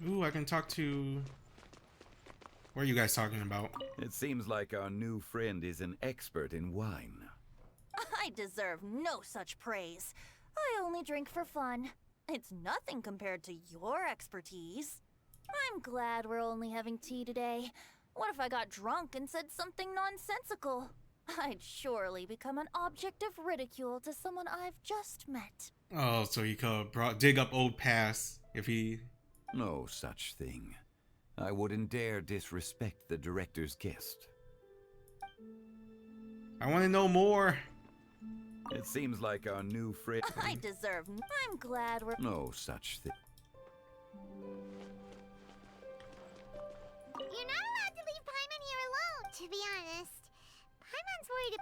Ooh, I can talk to... What are you guys talking about? It seems like our new friend is an expert in wine. I deserve no such praise. I only drink for fun. It's nothing compared to your expertise. I'm glad we're only having tea today. What if I got drunk and said something nonsensical? I'd surely become an object of ridicule to someone I've just met. Oh, so he could dig up old past if he... No such thing. I wouldn't dare disrespect the director's guest. I want to know more. It seems like our new friend... I deserve... I'm glad we're... No such thing. You're not allowed to leave Paimon here alone, to be honest. Paimon's worried.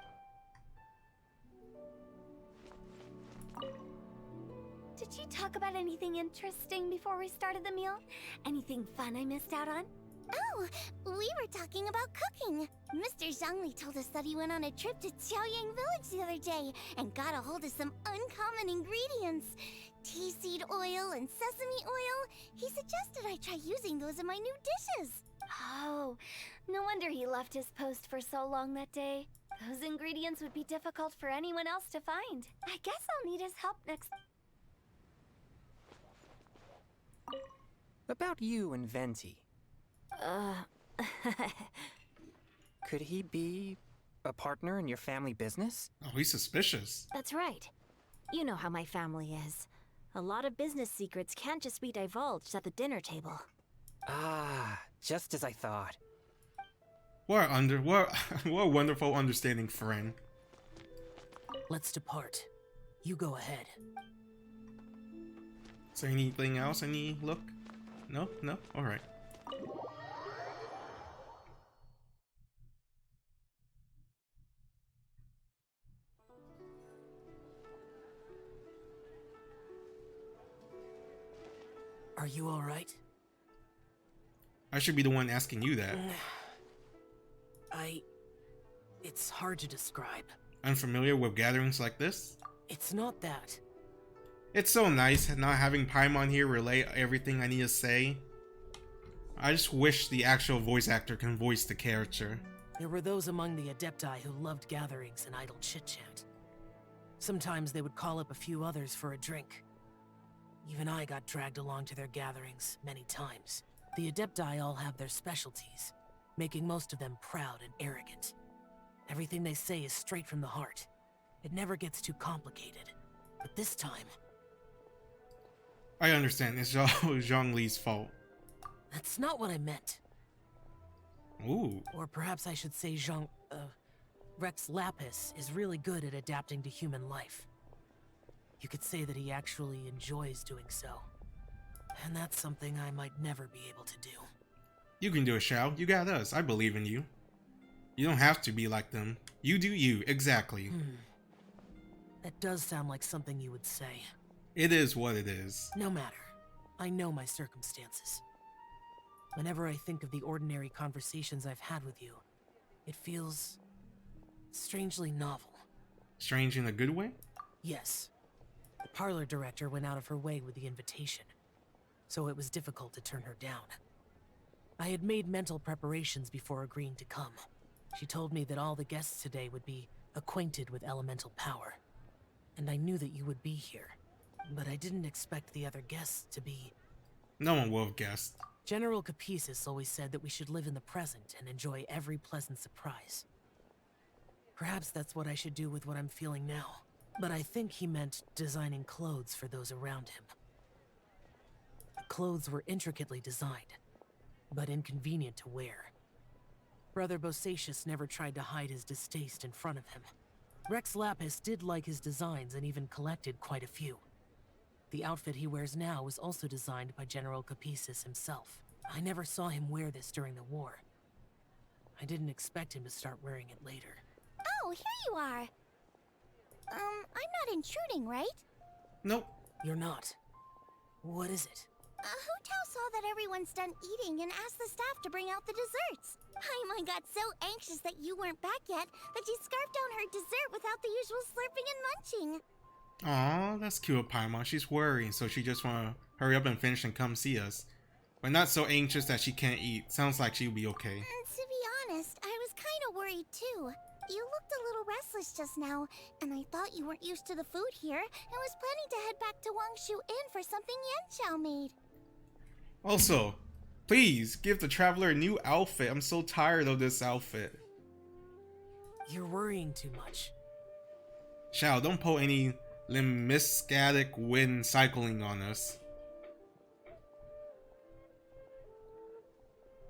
Did you talk about anything interesting before we started the meal? Anything fun I missed out on? Oh, we were talking about cooking. Mr. Zhongli told us that he went on a trip to Xiaoyang Village the other day and got a hold of some uncommon ingredients. Tea seed oil and sesame oil. He suggested I try using those in my new dishes. Oh, no wonder he left his post for so long that day. Those ingredients would be difficult for anyone else to find. I guess I'll need his help next. About you and Venti. Could he be a partner in your family business? Oh, he's suspicious. That's right. You know how my family is. A lot of business secrets can't just be divulged at the dinner table. Ah, just as I thought. What a wonderful, understanding friend. Let's depart. You go ahead. Is there anything else? Any look? No? No? Alright. Are you alright? I should be the one asking you that. It's hard to describe. Unfamiliar with gatherings like this? It's not that. It's so nice not having Paimon here relay everything I need to say. I just wish the actual voice actor can voice the character. There were those among the Adepti who loved gatherings and idle chit-chat. Sometimes they would call up a few others for a drink. Even I got dragged along to their gatherings many times. The Adepti all have their specialties, making most of them proud and arrogant. Everything they say is straight from the heart. It never gets too complicated. But this time... I understand, it's Zhongli's fault. That's not what I meant. Ooh. Or perhaps I should say Rex Lapis is really good at adapting to human life. You could say that he actually enjoys doing so. And that's something I might never be able to do. You can do it, Shao. You got us. I believe in you. You don't have to be like them. You do you, exactly. That does sound like something you would say. It is what it is. No matter. I know my circumstances. Whenever I think of the ordinary conversations I've had with you, it feels strangely novel. Strange in a good way? Yes. The parlor director went out of her way with the invitation, so it was difficult to turn her down. I had made mental preparations before agreeing to come. She told me that all the guests today would be acquainted with elemental power, and I knew that you would be here, but I didn't expect the other guests to be... No one will have guessed. General Capisis always said that we should live in the present and enjoy every pleasant surprise. Perhaps that's what I should do with what I'm feeling now, but I think he meant designing clothes for those around him. The clothes were intricately designed, but inconvenient to wear. Brother Bosacius never tried to hide his distaste in front of him. Rex Lapis did like his designs and even collected quite a few. The outfit he wears now was also designed by General Capisis himself. I never saw him wear this during the war. I didn't expect him to start wearing it later. Oh, here you are. I'm not intruding, right? Nope. You're not. What is it? Hu Tao saw that everyone's done eating and asked the staff to bring out the desserts. Paimon got so anxious that you weren't back yet that she scarfed down her dessert without the usual slurping and munching. Aw, that's cute of Paimon. She's worried, so she just wanna hurry up and finish and come see us. But not so anxious that she can't eat. Sounds like she'll be okay. And to be honest, I was kind of worried too. You looked a little restless just now, and I thought you weren't used to the food here and was planning to head back to Wangshu Inn for something Yanxiao made. Also, please give the traveler a new outfit. I'm so tired of this outfit. You're worrying too much. Xiao, don't pull any limmiscatic wind cycling on us.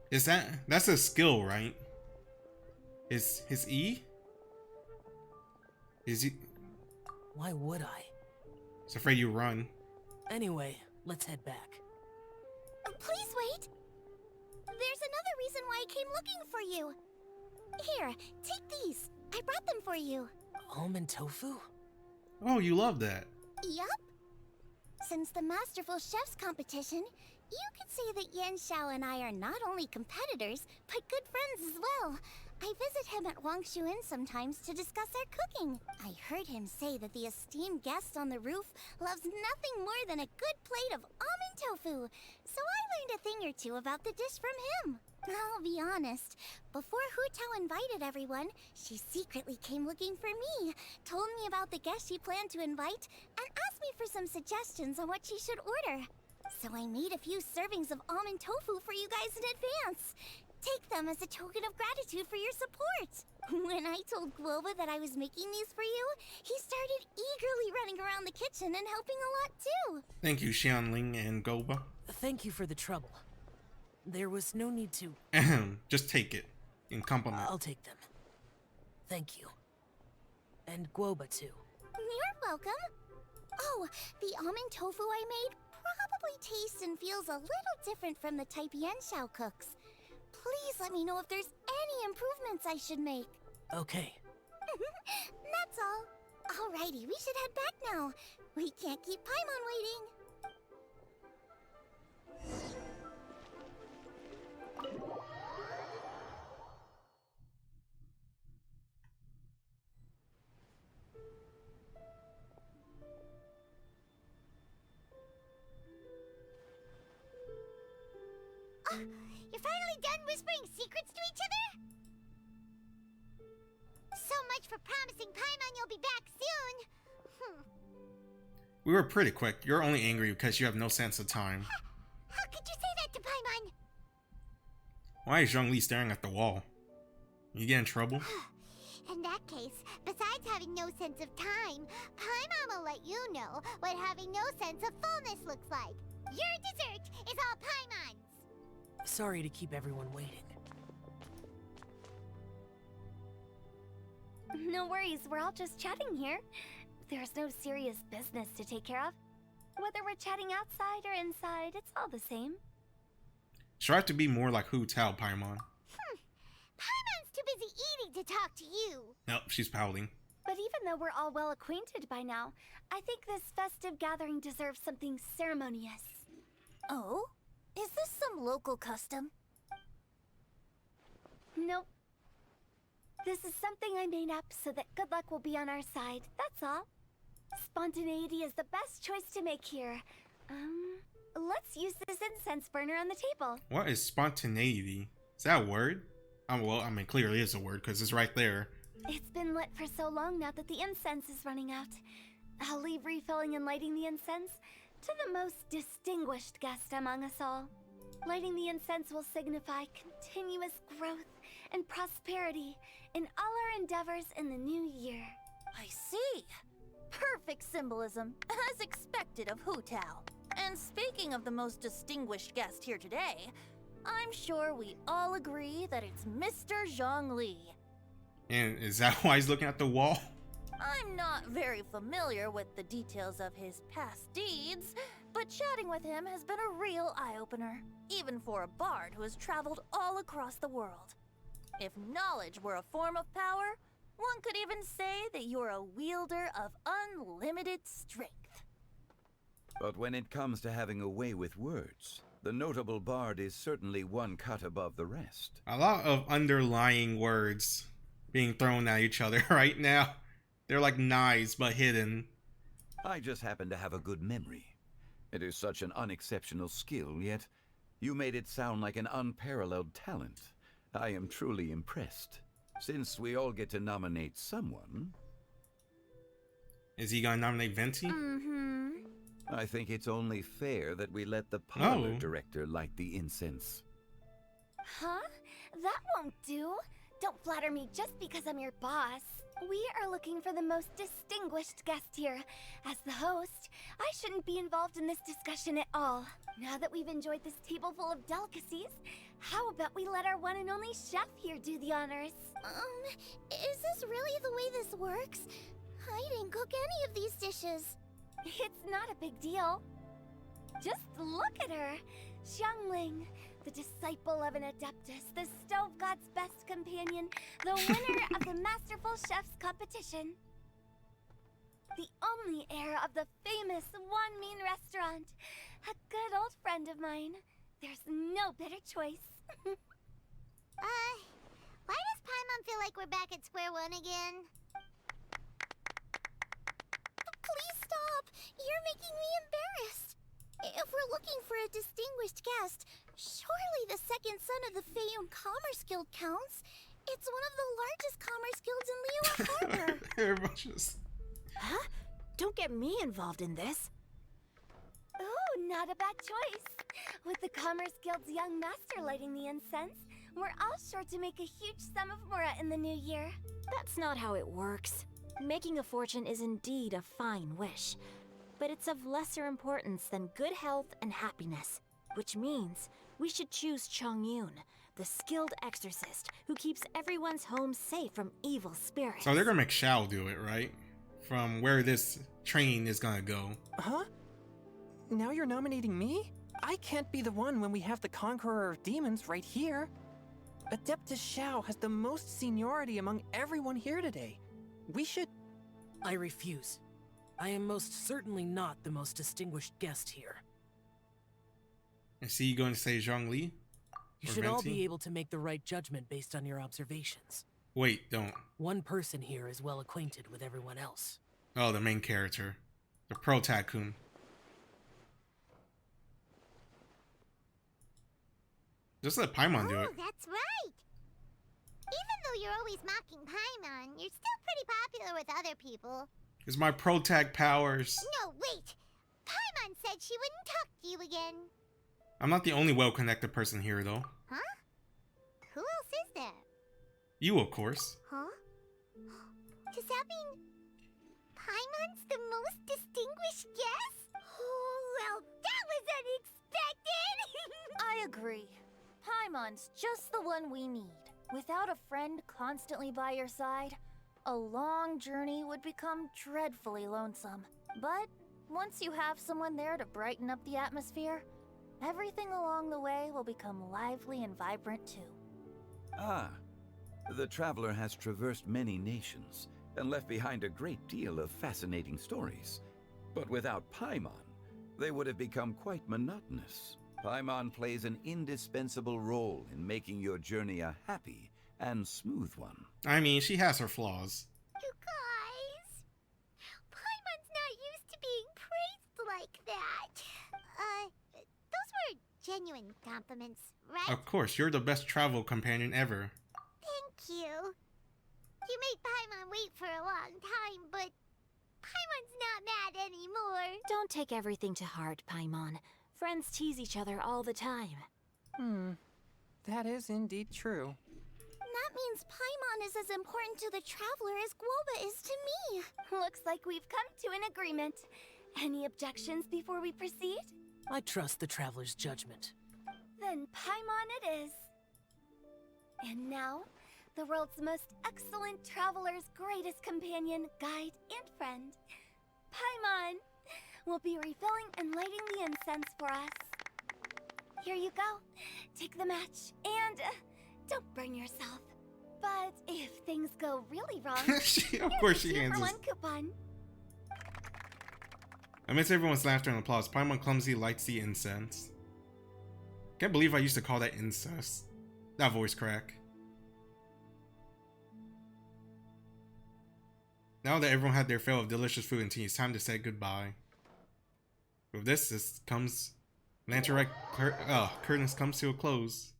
That's a skill, right? Is his E? Is he? Why would I? It's afraid you run. Anyway, let's head back. Please wait. There's another reason why I came looking for you. Here, take these. I brought them for you. Almond tofu? Oh, you love that. Yup. Since the Masterful Chef's competition, you could say that Yanxiao and I are not only competitors, but good friends as well. I visit him at Wangshu Inn sometimes to discuss our cooking. I heard him say that the esteemed guest on the roof loves nothing more than a good plate of almond tofu, so I learned a thing or two about the dish from him. I'll be honest, before Hu Tao invited everyone, she secretly came looking for me, told me about the guest she planned to invite, and asked me for some suggestions on what she should order. So I made a few servings of almond tofu for you guys in advance. Take them as a token of gratitude for your support. When I told Guoba that I was making these for you, he started eagerly running around the kitchen and helping a lot too. Thank you, Xianling and Goba. Thank you for the trouble. There was no need to... Ahem, just take it. In compliment. I'll take them. Thank you. And Guoba too. You're welcome. Oh, the almond tofu I made probably tastes and feels a little different from the type Yanxiao cooks. Please let me know if there's any improvements I should make. Okay. That's all. Alrighty, we should head back now. We can't keep Paimon waiting. You're finally done whispering secrets to each other? So much for promising Paimon you'll be back soon. We were pretty quick. You're only angry because you have no sense of time. How could you say that to Paimon? Why is Zhongli staring at the wall? You get in trouble? In that case, besides having no sense of time, Paimon will let you know what having no sense of fullness looks like. Your dessert is all Paimon's. Sorry to keep everyone waiting. No worries, we're all just chatting here. There's no serious business to take care of. Whether we're chatting outside or inside, it's all the same. Try to be more like Hu Tao, Paimon. Paimon's too busy eating to talk to you. Nope, she's pouting. But even though we're all well acquainted by now, I think this festive gathering deserves something ceremonious. Oh? Is this some local custom? Nope. This is something I made up so that good luck will be on our side, that's all. Spontaneity is the best choice to make here. Let's use this incense burner on the table. What is spontaneity? Is that a word? Well, I mean, clearly it's a word because it's right there. It's been lit for so long now that the incense is running out. I'll leave refilling and lighting the incense to the most distinguished guest among us all. Lighting the incense will signify continuous growth and prosperity in all our endeavors in the new year. I see. Perfect symbolism, as expected of Hu Tao. And speaking of the most distinguished guest here today, I'm sure we all agree that it's Mr. Zhongli. And is that why he's looking at the wall? I'm not very familiar with the details of his past deeds, but chatting with him has been a real eye-opener, even for a bard who has traveled all across the world. If knowledge were a form of power, one could even say that you're a wielder of unlimited strength. But when it comes to having a way with words, the notable bard is certainly one cut above the rest. A lot of underlying words being thrown at each other right now. They're like knives, but hidden. I just happen to have a good memory. It is such an unexceptional skill, yet You made it sound like an unparalleled talent. I am truly impressed. Since we all get to nominate someone... Is he gonna nominate Venti? Mm-hmm. I think it's only fair that we let the parlor Oh. director light the incense. Huh? That won't do. Don't flatter me just because I'm your boss. We are looking for the most distinguished guest here. As the host, I shouldn't be involved in this discussion at all. Now that we've enjoyed this table full of delicacies, how about we let our one and only chef here do the honors? Is this really the way this works? I didn't cook any of these dishes. It's not a big deal. Just look at her. Xiangling, the disciple of an adeptus, the stove god's best companion, the winner of the Masterful Chef's competition. The only heir of the famous One Mean restaurant. A good old friend of mine. There's no better choice. Why does Paimon feel like we're back at square one again? Please stop! You're making me embarrassed. If we're looking for a distinguished guest, surely the second son of the Feiyun Commerce Guild counts. It's one of the largest commerce guilds in Liyue Harbor. Everybody just... Huh? Don't get me involved in this. Ooh, not a bad choice. With the Commerce Guild's young master lighting the incense, we're all sure to make a huge sum of mora in the new year. That's not how it works. Making a fortune is indeed a fine wish, but it's of lesser importance than good health and happiness, which means we should choose Chongyun, the skilled exorcist who keeps everyone's home safe from evil spirits. So they're gonna make Shao do it, right? From where this train is gonna go. Huh? Now you're nominating me? I can't be the one when we have the Conqueror of Demons right here. Adeptus Shao has the most seniority among everyone here today. We should... I refuse. I am most certainly not the most distinguished guest here. I see you going to say Zhongli? You Or should all Venti? be able to make the right judgment based on your observations. Wait, don't. One person here is well acquainted with everyone else. Oh, the main character. The pro tycoon. Just let Paimon do it. Oh, that's right. Even though you're always mocking Paimon, you're still pretty popular with other people. It's my pro tag powers. No, wait. Paimon said she wouldn't talk to you again. I'm not the only well-connected person here, though. Huh? Who else is there? You, of course. Huh? Does that mean Paimon's the most distinguished guest? Oh, well, that was unexpected! I agree. Paimon's just the one we need. Without a friend constantly by your side, a long journey would become dreadfully lonesome. But once you have someone there to brighten up the atmosphere, everything along the way will become lively and vibrant too. Ah, the traveler has traversed many nations and left behind a great deal of fascinating stories. But without Paimon, they would have become quite monotonous. Paimon plays an indispensable role in making your journey a happy and smooth one. I mean, she has her flaws. You guys, Paimon's not used to being praised like that. Those were genuine compliments, right? Of course, you're the best travel companion ever. Thank you. You made Paimon wait for a long time, but Paimon's not mad anymore. Don't take everything to heart, Paimon. Friends tease each other all the time. That is indeed true. That means Paimon is as important to the traveler as Guoba is to me. Looks like we've come to an agreement. Any objections before we proceed? I trust the traveler's judgment. Then Paimon it is. And now, the world's most excellent traveler's greatest companion, guide, and friend, Paimon, will be refilling and lighting the incense for us. Here you go. Take the match, and don't burn yourself. But if things go really wrong, Of course she here's a hands us. 2-for-1 coupon. Amidst everyone's laughter and applause, Paimon clumsily lights the incense. Can't believe I used to call that incest. That voice crack. Now that everyone had their fill of delicious food and tea, it's time to say goodbye. With this comes Lanterite curtains comes to a close.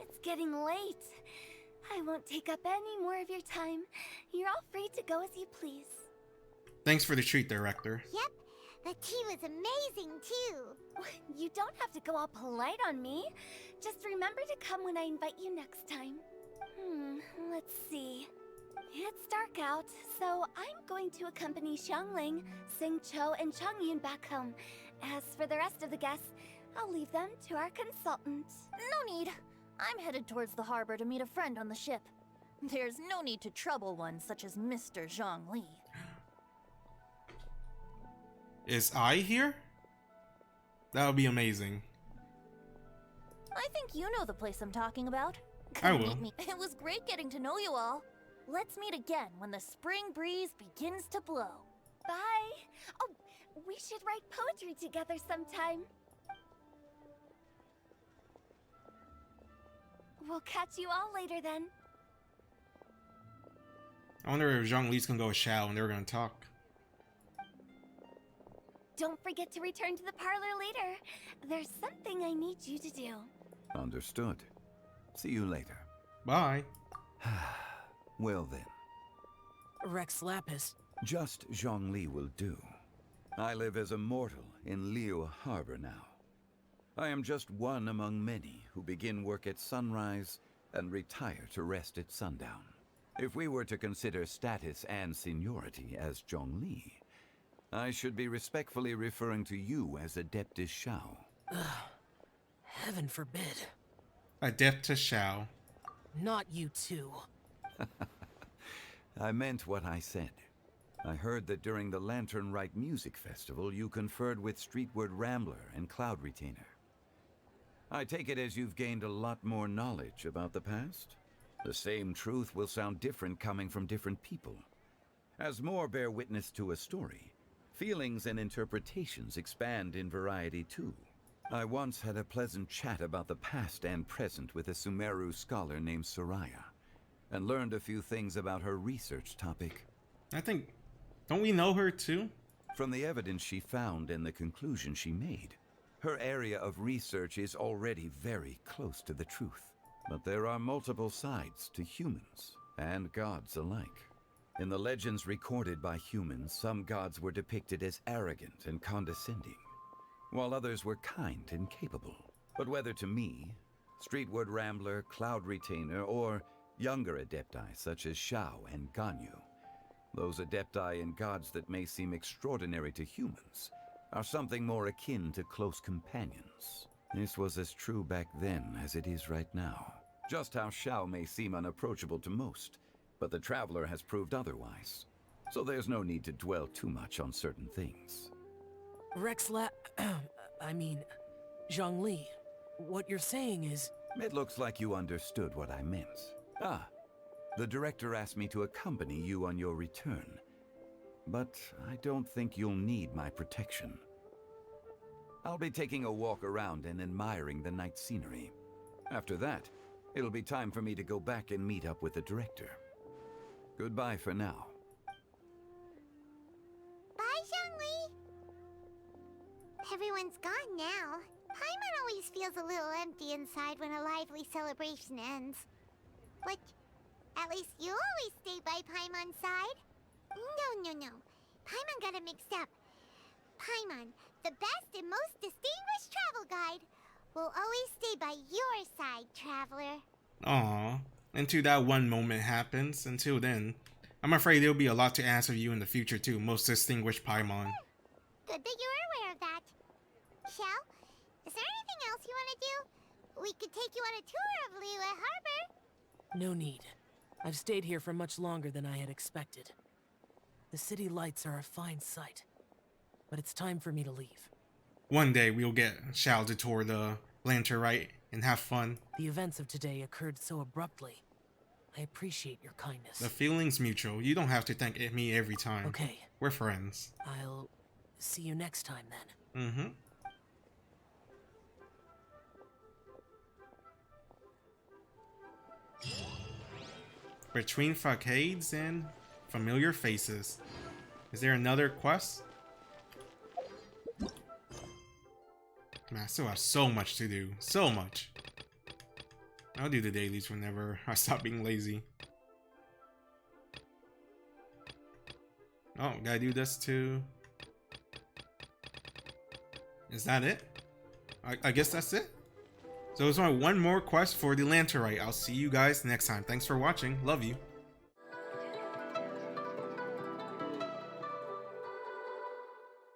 It's getting late. I won't take up any more of your time. You're all free to go as you please. Thanks for the treat, Director. Yep, the tea was amazing too. You don't have to go all polite on me. Just remember to come when I invite you next time. Let's see. It's dark out, so I'm going to accompany Xiangling, Xingqiu, and Chongyun back home. As for the rest of the guests, I'll leave them to our consultant. No need. I'm headed towards the harbor to meet a friend on the ship. There's no need to trouble one such as Mr. Zhongli. Is I here? That would be amazing. I think you know the place I'm talking about. I Come will. meet me. It was great getting to know you all. Let's meet again when the spring breeze begins to blow. Bye! Oh, we should write poetry together sometime. We'll catch you all later then. I wonder if Zhongli's gonna go with Xiao and they're gonna talk. Don't forget to return to the parlor later. There's something I need you to do. Understood. See you later. Bye. Well then, Rex Lapis. just Zhongli will do. I live as a mortal in Liyue Harbor now. I am just one among many who begin work at sunrise and retire to rest at sundown. If we were to consider status and seniority as Zhongli, I should be respectfully referring to you as Adeptus Xiao. Heaven forbid. Adeptus Xiao. Not you too. I meant what I said. I heard that during the Rite Music Festival, you conferred with Streetward Rambler and Cloud Retainer. I take it as you've gained a lot more knowledge about the past? The same truth will sound different coming from different people. As more bear witness to a story, feelings and interpretations expand in variety too. I once had a pleasant chat about the past and present with a Sumeru scholar named Soraya, and learned a few things about her research topic. Don't we know her too? From the evidence she found and the conclusion she made, her area of research is already very close to the truth. But there are multiple sides to humans and gods alike. In the legends recorded by humans, some gods were depicted as arrogant and condescending, while others were kind and capable. But whether to me, Streetward Rambler, Cloud Retainer, or younger adepti such as Xiao and Ganyu, those adepti and gods that may seem extraordinary to humans are something more akin to close companions. This was as true back then as it is right now. Just how Xiao may seem unapproachable to most, but the Traveler has proved otherwise. So there's no need to dwell too much on certain things. Zhongli, what you're saying is... It looks like you understood what I meant. The director asked me to accompany you on your return, but I don't think you'll need my protection. I'll be taking a walk around and admiring the night scenery. After that, it'll be time for me to go back and meet up with the director. Goodbye for now. Bye, Zhongli. Everyone's gone now. Paimon always feels a little empty inside when a lively celebration ends. But at least you always stay by Paimon's side. No. Paimon got it mixed up. Paimon, the best and most distinguished travel guide, will always stay by your side, traveler. Aww. Until that one moment happens. Until then, I'm afraid there'll be a lot to answer you in the future too, most distinguished Paimon. Good that you're aware of that. Xiao, is there anything else you want to do? We could take you on a tour of Liyue Harbor. No need. I've stayed here for much longer than I had expected. The city lights are a fine sight, but it's time for me to leave. One day we'll get Xiao to tour the Lanterite and have fun. The events of today occurred so abruptly. I appreciate your kindness. The feeling's mutual. You don't have to thank me every time. Okay. We're friends. I'll see you next time then. Between Facades and Familiar faces. Is there another quest? Man, I still have so much to do. So much. I'll do the dailies whenever I stop being lazy. Oh, gotta do this too. Is that it? I guess that's it. So there's only one more quest for the Lanterite. I'll see you guys next time. Thanks for watching. Love you.